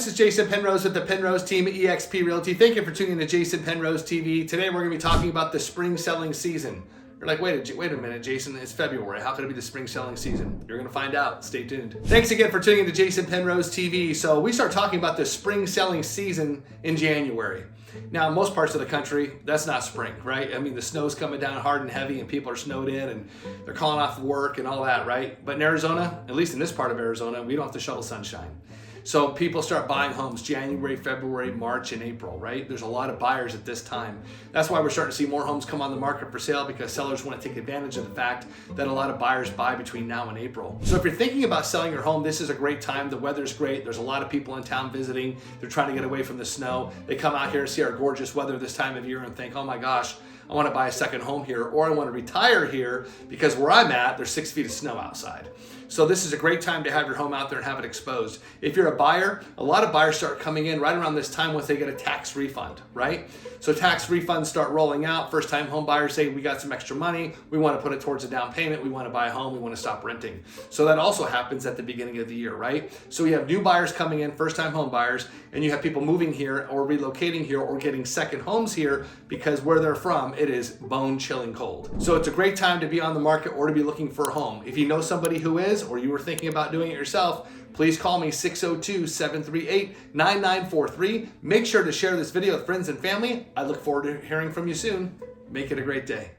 this is Jason Penrose with the Penrose Team at eXp Realty. Thank you for tuning in to Jason Penrose TV. Today we're going to be talking about the spring selling season. You're like, wait a minute, Jason, it's February. How could it be the spring selling season? You're going to find out. Stay tuned. Thanks again for tuning in to Jason Penrose TV. So we start talking about the spring selling season in January. Now, in most parts of the country, that's not spring, right? I mean, the snow's coming down hard and heavy and people are snowed in and they're calling off work and all that, right? But in Arizona, at least in this part of Arizona, we don't have to shovel sunshine. So people start buying homes January, February, March, and April, right? There's a lot of buyers at this time. That's why we're starting to see more homes come on the market for sale, because sellers want to take advantage of the fact that a lot of buyers buy between now and April. So if you're thinking about selling your home, this is a great time. The weather's great. There's a lot of people in town visiting. They're trying to get away from the snow. They come out here and see our gorgeous weather this time of year and think, oh my gosh, I want to buy a second home here, or I want to retire here because where I'm at, there's 6 feet of snow outside. So this is a great time to have your home out there and have it exposed. If you're a buyer, a lot of buyers start coming in right around this time once they get a tax refund, right? So tax refunds start rolling out. First time home buyers say, we got some extra money. We want to put it towards a down payment. We want to buy a home. We want to stop renting. So that also happens at the beginning of the year, right? So you have new buyers coming in, first time home buyers, and you have people moving here or relocating here or getting second homes here because where they're from, it is bone chilling cold. So it's a great time to be on the market or to be looking for a home. If you know somebody who is, or you were thinking about doing it yourself, please call me 602-738-9943. Make sure to share this video with friends and family. I look forward to hearing from you soon. Make it a great day.